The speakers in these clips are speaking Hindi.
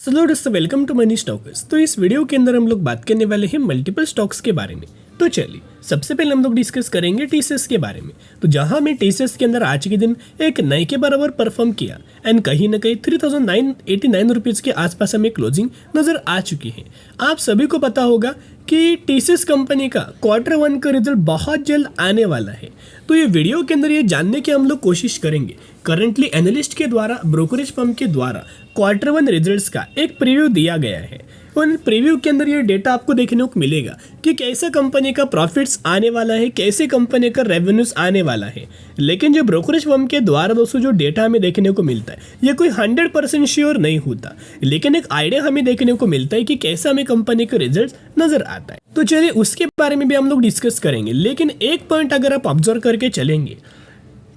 हेलो दोस्तों, वेलकम टू मनी स्टॉक्स। तो इस वीडियो के अंदर हम लोग बात करने वाले हैं मल्टीपल स्टॉक्स के बारे में। तो चलिए सबसे पहले हम लोग डिस्कस करेंगे टीसीएस के बारे में। तो जहां में टीसीएस के अंदर आज के दिन एक नए के बराबर परफॉर्म किया एंड कहीं ना कहीं 3,989 रुपीज़ के आसपास हमें क्लोजिंग नज़र आ चुकी है। आप सभी को पता होगा कि टीसीएस कंपनी का Q1 का रिजल्ट बहुत जल्द आने वाला है। तो ये वीडियो के अंदर ये जानने की हम लोग कोशिश करेंगे करंटली एनालिस्ट के द्वारा, ब्रोकरेज फर्म के द्वारा Q1 रिजल्ट्स का एक प्रीव्यू दिया गया है। उन प्रीव्यू के अंदर ये डेटा आपको देखने को मिलेगा कि कैसे कंपनी का प्रॉफिट्स आने वाला है, कैसे कंपनी का रेवेन्यूज आने वाला है। लेकिन जो ब्रोकरेज फर्म के द्वारा दोस्तों जो डेटा हमें देखने को मिलता है ये कोई 100% श्योर नहीं होता, लेकिन एक आइडिया हमें देखने को मिलता है कि कैसा हमें कंपनी का रिजल्ट नजर आता है। तो चलिए उसके बारे में भी हम लोग डिस्कस करेंगे। लेकिन एक पॉइंट अगर आप ऑब्जर्व करके चलेंगे,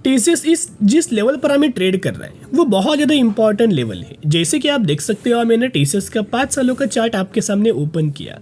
टीसीएस इस जिस लेवल पर हमें ट्रेड कर रहा है वो बहुत ज़्यादा इंपॉर्टेंट लेवल है। जैसे कि आप देख सकते हो, मैंने टीसीएस का 5 सालों का चार्ट आपके सामने ओपन किया।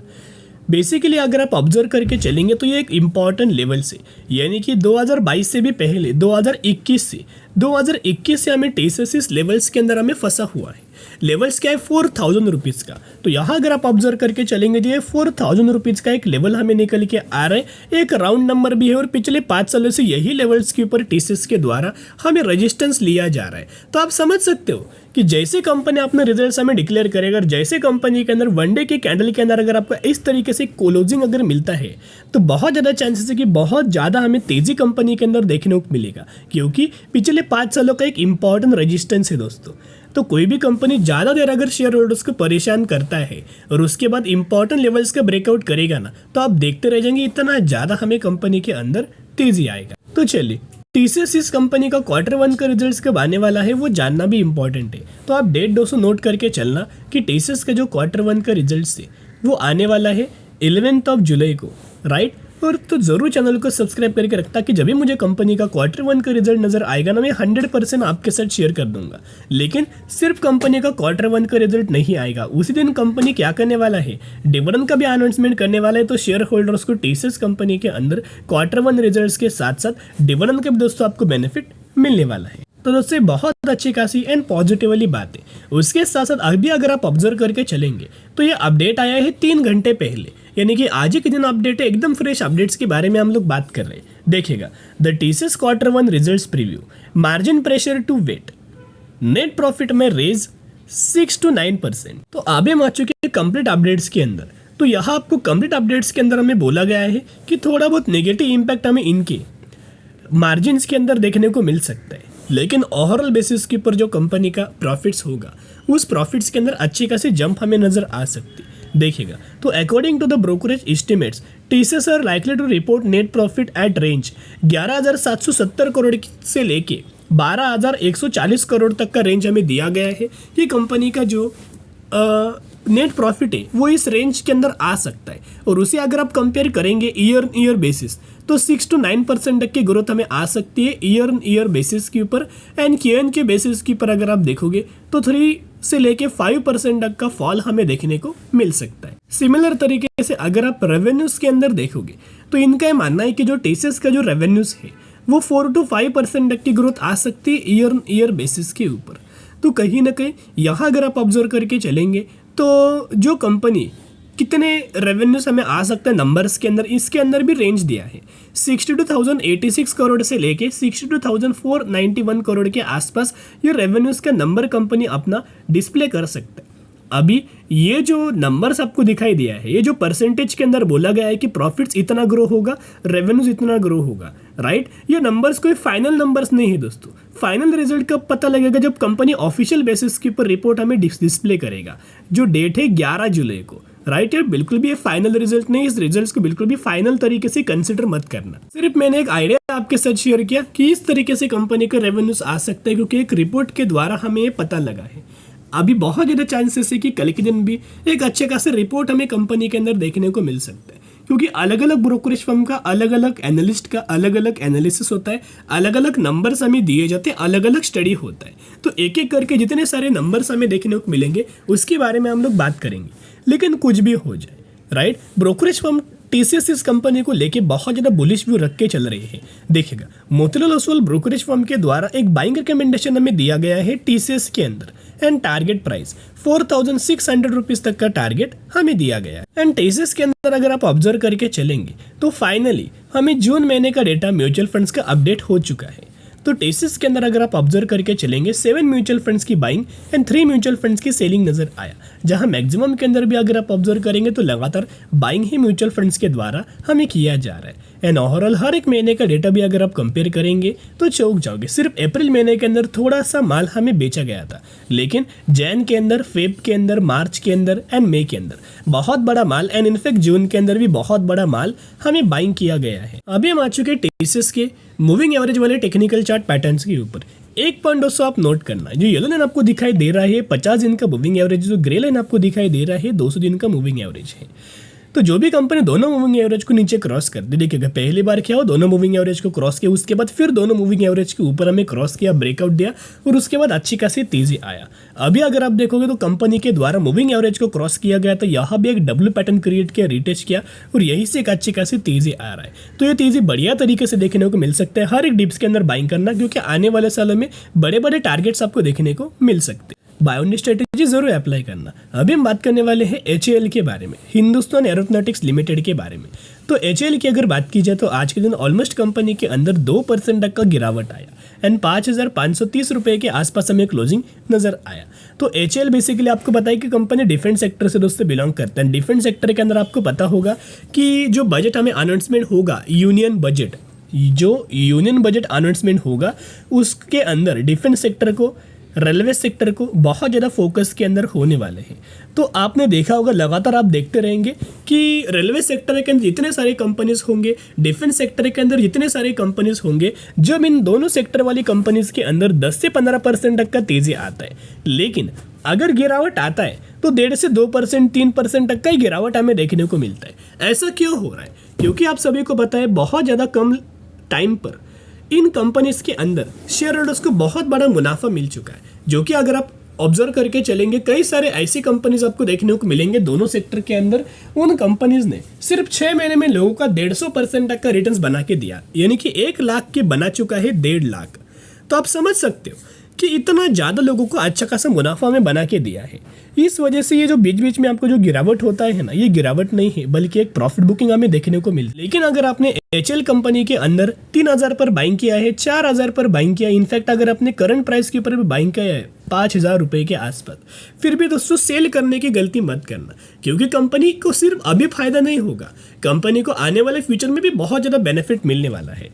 बेसिकली अगर आप ऑब्जर्व करके चलेंगे तो ये एक इम्पॉर्टेंट लेवल से, यानी कि 2022 से भी पहले 2021 से हमें टीसीएस इस लेवल्स के अंदर हमें फंसा हुआ है। लेवल्स क्या है? 4,000 रुपीज़ का। तो यहाँ अगर आप ऑब्जर्व करके चलेंगे तो ये 4,000 रुपीज़ का एक लेवल हमें निकल के आ रहा है, एक राउंड नंबर भी है और पिछले 5 सालों से यही लेवल्स के ऊपर टीसीएस के द्वारा हमें रेजिस्टेंस लिया जा रहा है। तो आप समझ सकते हो कि जैसे कंपनी अपने रिजल्ट्स हमें डिक्लेयर करेगा, जैसे कंपनी के अंदर वन डे के कैंडल के अंदर अगर आपको इस तरीके से क्लोजिंग अगर मिलता है तो बहुत ज़्यादा चांसेस है कि बहुत ज़्यादा हमें तेज़ी कंपनी के अंदर देखने को मिलेगा, क्योंकि पिछले 5 सालों का एक इंपॉर्टेंट रेजिस्टेंस है दोस्तों। तो कोई भी कंपनी ज़्यादा देर अगर शेयर होल्डर्स को परेशान करता है और उसके बाद इंपॉर्टेंट लेवल्स का ब्रेकआउट करेगा ना, तो आप देखते रह जाएंगे इतना ज़्यादा हमें कंपनी के अंदर तेज़ी आएगा। तो चलिए टीसीएस इस कंपनी का Q1 का रिजल्ट्स कब आने वाला है वो जानना भी इंपॉर्टेंट है। तो आप डेट दोस्तों नोट करके चलना कि टीसीएस का जो Q1 का रिजल्ट्स है वो आने वाला है 11 जुलाई को, राइट। और तो ज़रूर चैनल को सब्सक्राइब करके रखता कि जब भी मुझे कंपनी का Q1 का रिजल्ट नज़र आएगा ना, मैं 100% आपके साथ शेयर कर दूंगा। लेकिन सिर्फ कंपनी का Q1 का रिजल्ट नहीं आएगा, उसी दिन कंपनी क्या करने वाला है, डिविडेंड का भी अनाउंसमेंट करने वाला है। तो शेयर होल्डर्स को टीसीएस कंपनी के अंदर Q1 रिजल्ट्स के साथ साथ डिविडेंड का भी दोस्तों आपको बेनिफिट मिलने वाला है। तो दोस्तों बहुत अच्छी खासी एंड पॉजिटिव वाली बात है। उसके साथ साथ अभी अगर आप ऑब्जर्व करके चलेंगे तो ये अपडेट आया है 3 घंटे पहले, यानी कि आज ही के दिन अपडेट है, एकदम फ्रेश अपडेट्स के बारे में हम लोग बात कर रहे हैं। देखिएगा, the TCS Q1 results preview, margin pressure to weigh, net profit में रेज 6 to 9%। तो अभी हम आ चुके हैं कंप्लीट अपडेट्स के अंदर। तो यहाँ आपको कंप्लीट अपडेट्स के अंदर हमें बोला गया है कि थोड़ा बहुत नेगेटिव इम्पैक्ट हमें इनके मार्जिन के अंदर देखने को मिल सकता है, लेकिन ओवरऑल बेसिस के ऊपर जो कंपनी का प्रॉफिट्स होगा उस प्रॉफिट्स के अंदर अच्छी खासी जंप हमें नजर आ सकती है। देखिएगा, तो according to the brokerage estimates, TCS are likely to report net profit at range 11,770 crore से लेके 12,140 करोड़ तक का रेंज हमें दिया गया है कि कंपनी का जो नेट प्रॉफिट है वो इस रेंज के अंदर आ सकता है। और उसे अगर आप कंपेयर करेंगे ईयर बेसिस तो 6 to 9% तक की ग्रोथ हमें आ सकती है ईयर बेसिस के ऊपर। एंड QoQ के बेसिस के ऊपर अगर आप देखोगे तो 3 से लेके 5% तक का फॉल हमें देखने को मिल सकता है। सिमिलर तरीके से अगर आप रेवेन्यूज के अंदर देखोगे तो इनका मानना है कि जो टीसीएस का जो रेवेन्यूज है वो 4 to 5% तक की ग्रोथ आ सकती है ईयर बेसिस के ऊपर। तो कहीं ना कहीं यहाँ अगर आप ऑब्जर्व करके चलेंगे तो जो कंपनी कितने रेवेन्यूज हमें आ सकता है नंबर्स के अंदर, इसके अंदर भी रेंज दिया है 62,086 करोड़ से लेके 62,491 करोड़ के आसपास ये रेवेन्यूज का नंबर कंपनी अपना डिस्प्ले कर सकता है। अभी ये जो नंबर्स आपको दिखाई दिया है, ये जो परसेंटेज के अंदर बोला गया है कि प्रॉफिट्स इतना ग्रो होगा, रेवेन्यूज इतना ग्रो होगा, राइट। ये नंबर्स कोई फाइनल नंबर्स नहीं है दोस्तों। फाइनल रिजल्ट कब पता लगेगा? जब कंपनी ऑफिशियल बेसिस के ऊपर रिपोर्ट हमें डिस्प्ले करेगा, जो डेट है 11 जुलाई को, राइट। यार बिल्कुल भी ये फाइनल रिजल्ट नहीं, इस रिजल्ट्स को बिल्कुल भी फाइनल तरीके से कंसिडर मत करना। सिर्फ मैंने एक आइडिया आपके साथ शेयर किया कि इस तरीके से कंपनी का रेवेन्यूज आ सकता है, क्योंकि एक रिपोर्ट के द्वारा हमें ये पता लगा है। अभी बहुत ज़्यादा चांसेस है कि कल के दिन भी एक अच्छे खासे रिपोर्ट हमें कंपनी के अंदर देखने को मिल सकता है, क्योंकि अलग अलग ब्रोकरेज फर्म का अलग अलग एनालिस्ट का अलग अलग एनालिसिस होता है, अलग अलग नंबर्स हमें दिए जाते हैं, अलग अलग स्टडी होता है। तो एक एक करके जितने सारे नंबर्स हमें देखने को मिलेंगे उसके बारे में हम लोग बात करेंगे। लेकिन कुछ भी हो जाए, राइट, ब्रोकरेज फर्म टीसीएस इस कंपनी को लेके बहुत ज़्यादा बुलिश व्यू रख के चल रहे हैं। देखिएगा, मोतीलाल ओसवाल ब्रोकरेज फर्म के द्वारा एक बाइंग रिकमेंडेशन हमें दिया गया है टीसीएस के अंदर एंड टारगेट प्राइस 4,600 रुपीज़ तक का टारगेट हमें दिया गया है। एंड टेसिस के अंदर अगर आप ऑब्जर्व करके चलेंगे तो फाइनली हमें जून महीने का डेटा म्यूचुअल फंड्स का अपडेट हो चुका है। तो टेसिस के अंदर अगर आप ऑब्जर्व करके चलेंगे 7 म्यूचुअल फंड्स की बाइंग एंड 3 म्यूचुअल फंड्स की सेलिंग नजर आया, जहां मैक्सिमम के अंदर भी अगर आप ऑब्जर्व करेंगे तो लगातार बाइंग ही म्यूचुअल फंड्स के द्वारा हमें किया जा रहा है। एंड ओवरऑल हर एक महीने का डेटा भी अगर आप कंपेयर करेंगे तो चौंक जाओगे। सिर्फ अप्रैल महीने के अंदर थोड़ा सा माल हमें बेचा गया था, लेकिन जैन के अंदर, फेब के अंदर, मार्च के अंदर एंड मई के अंदर बहुत बड़ा माल एंड इनफैक्ट जून के अंदर भी बहुत बड़ा माल हमें बाइंग किया गया है। अभी हम आ चुके टेसिस के मूविंग एवरेज वाले टेक्निकल चार्ट पैटर्न्स के ऊपर। एक पॉइंट दोस्तों आप नोट करना, जो येलो लाइन आपको दिखाई दे रहा है 50 दिन का मूविंग एवरेज, जो ग्रे लाइन आपको दिखाई दे रहा है 200 दिन का मूविंग एवरेज है। तो जो भी कंपनी दोनों मूविंग एवरेज को नीचे क्रॉस कर दे, देखिएगा पहली बार क्या हो, दोनों मूविंग एवरेज को क्रॉस किया, उसके बाद फिर दोनों मूविंग एवरेज के ऊपर हमें क्रॉस किया, ब्रेकआउट दिया और उसके बाद अच्छी खासी तेजी आया। अभी अगर आप देखोगे तो कंपनी के द्वारा मूविंग एवरेज को क्रॉस किया गया, तो यहाँ भी एक डब्ल्यू पैटर्न क्रिएट किया, रिटेस्ट किया और यहीं से एक अच्छी खासी तेजी आ रहा है। तो ये तेजी बढ़िया तरीके से देखने को मिल सकता है। हर एक डिप्स के अंदर बाइंग करना, क्योंकि आने वाले सालों में बड़े बड़े टारगेट्स आपको देखने को मिल सकते हैं। बायोनिक स्ट्रेटेजी जरूर अप्लाई करना। अभी हम बात करने वाले हैं HAL के बारे में, हिंदुस्तान एरोनॉटिक्स लिमिटेड के बारे में। तो HAL की अगर बात की जाए तो आज के दिन ऑलमोस्ट कंपनी के अंदर 2% तक का गिरावट आया एंड 5,530 रुपये के आसपास हमें क्लोजिंग नजर आया। तो HAL बेसिकली आपको पता है कि कंपनी डिफेंस सेक्टर से दोस्तों बिलोंग करता है। डिफेंस सेक्टर के अंदर आपको पता होगा कि जो बजट हमें अनाउंसमेंट होगा, यूनियन बजट अनाउंसमेंट होगा, उसके अंदर डिफेंस सेक्टर को, रेलवे सेक्टर को बहुत ज़्यादा फोकस के अंदर होने वाले हैं। तो आपने देखा होगा, लगातार आप देखते रहेंगे कि रेलवे सेक्टर के अंदर जितने सारे कंपनीज होंगे, डिफेंस सेक्टर के अंदर जितने सारे कंपनीज होंगे, जब इन दोनों सेक्टर वाली कंपनीज के अंदर 10 से 15% तक का तेजी आता है, लेकिन अगर गिरावट आता है तो 1.5 से 2%, 3% तक का ही गिरावट हमें देखने को मिलता है। ऐसा क्यों हो रहा है? क्योंकि आप सभी को पता है बहुत ज़्यादा कम टाइम पर इन कंपनीज के अंदर शेयर होल्डर्स को बहुत बड़ा मुनाफा मिल चुका है, जो कि अगर आप ऑब्जर्व करके चलेंगे कई सारे ऐसी कंपनीज आपको देखने को मिलेंगे दोनों सेक्टर के अंदर। उन कंपनीज ने सिर्फ 6 महीने में लोगों का 150% तक का रिटर्न्स बना के दिया, यानी कि 1 लाख के बना चुका है 1.5 लाख। तो आप समझ सकते हो कि इतना ज़्यादा लोगों को अच्छा खासा मुनाफा हमें बना के दिया है। इस वजह से ये जो बीच बीच में आपको जो गिरावट होता है ना, ये गिरावट नहीं है बल्कि एक प्रॉफिट बुकिंग हमें देखने को मिलती है। लेकिन अगर आपने HAL कंपनी के अंदर 3,000 पर बाइंग किया है, 4,000 पर बाइंग किया, इनफैक्ट अगर आपने करंट प्राइस के ऊपर भी बाइंग किया है 5,000 रुपये के आसपास, फिर भी दोस्तों सेल करने की गलती मत करना, क्योंकि कंपनी को सिर्फ अभी फायदा नहीं होगा, कंपनी को आने वाले फ्यूचर में भी बहुत ज़्यादा बेनिफिट मिलने वाला है।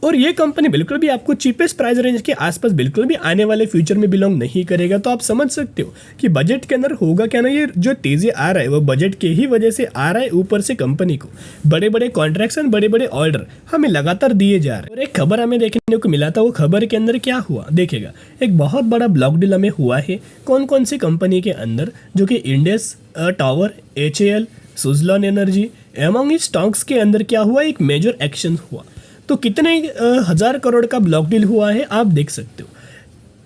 और ये कंपनी बिल्कुल भी आपको चीपेस्ट प्राइस रेंज के आसपास बिल्कुल भी आने वाले फ्यूचर में बिलोंग नहीं करेगा। तो आप समझ सकते हो कि बजट के अंदर होगा क्या ना, ये जो तेजी आ रहा है वो बजट के ही वजह से आ रहा है। ऊपर से कंपनी को बड़े बड़े कॉन्ट्रैक्शन, बड़े बड़े ऑर्डर हमें लगातार दिए जा रहे हैं। और एक खबर हमें देखने को मिला था, वो खबर के अंदर क्या हुआ देखिएगा, एक बहुत बड़ा ब्लॉक डील हमें हुआ है कौन कौन सी कंपनी के अंदर, जो कि Indus tower, HAL, Suzlon energy, among stocks के अंदर क्या हुआ, एक मेजर एक्शन हुआ। तो कितने 1,000 करोड़ का ब्लॉक डील हुआ है आप देख सकते हो,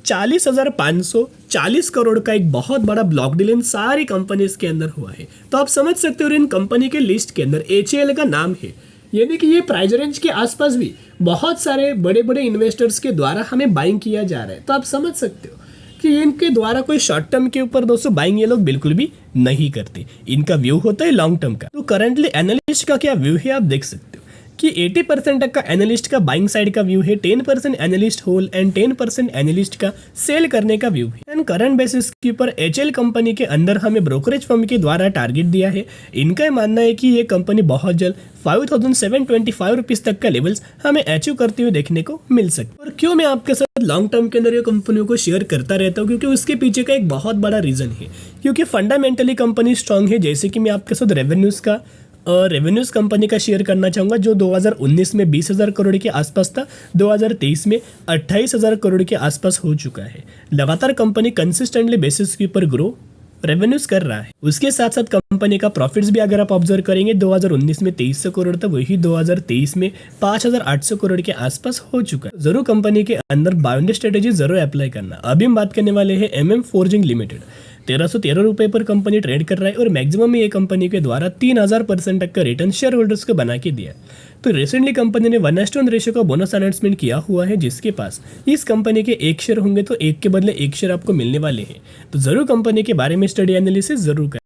40,540 करोड़ का एक बहुत बड़ा ब्लॉक डील इन सारी कंपनीज के अंदर हुआ है। तो आप समझ सकते हो इन कंपनी के लिस्ट के अंदर HAL का नाम है, यानी कि ये प्राइस रेंज के आसपास भी बहुत सारे बड़े बड़े इन्वेस्टर्स के द्वारा हमें बाइंग किया जा रहा है। तो आप समझ सकते हो कि इनके द्वारा कोई शॉर्ट टर्म के ऊपर दोस्तों बाइंग ये लोग बिल्कुल भी नहीं करते, इनका व्यू होता है लॉन्ग टर्म का। तो करंटली एनालिस्ट का क्या व्यू है आप देख सकते हो कि 80% तक का एनालिस्ट का बाइंग साइड का व्यू है, 10% एनालिस्ट होल एंड 10% एनालिस्ट का सेल करने का व्यू है। एंड करंट बेसिस के ऊपर HAL कंपनी के अंदर हमें ब्रोकरेज फर्म के द्वारा टारगेट दिया है। इनका मानना है कि ये कंपनी बहुत जल्द 5,725 रुपीज़ तक का लेवल्स हमें अचीव करते हुए देखने को मिल सकते। और क्यों मैं आपके साथ लॉन्ग टर्म के अंदर ये कंपनियों को शेयर करता रहता हूँ, क्योंकि उसके पीछे का एक बहुत बड़ा रीज़न है, क्योंकि फंडामेंटली कंपनी स्ट्रांग है। जैसे कि मैं आपके साथ रेवेन्यूज़ कंपनी का शेयर करना चाहूँगा, जो 2019 में 20,000 करोड़ के आसपास था, 2023 में 28,000 करोड़ के आसपास हो चुका है। लगातार कंपनी कंसिस्टेंटली बेसिस के ऊपर ग्रो रेवेन्यूज कर रहा है। उसके साथ साथ कंपनी का प्रॉफिट्स भी अगर आप ऑब्जर्व करेंगे 2019 में 2300 करोड़ था, वही 2023 में 5,800 करोड़ के आसपास हो चुका है। जरूर कंपनी के अंदर बायोनिक स्ट्रेटेजी जरूर अप्लाई करना। अभी हम बात करने वाले हैं MM फोर्जिंग लिमिटेड। 1,313 रुपये पर कंपनी ट्रेड कर रहा है और मैक्सिमम में ये कंपनी के द्वारा 3,000% तक का रिटर्न शेयर होल्डर्स को बना के दिया। तो रिसेंटली कंपनी ने 1:1 रेशियो का बोनस अनाउंसमेंट किया हुआ है, जिसके पास इस कंपनी के 1 शेयर होंगे तो 1 के बदले 1 शेयर आपको मिलने वाले हैं। तो ज़रूर कंपनी के बारे में स्टडी एनालिसिस ज़रूर करें।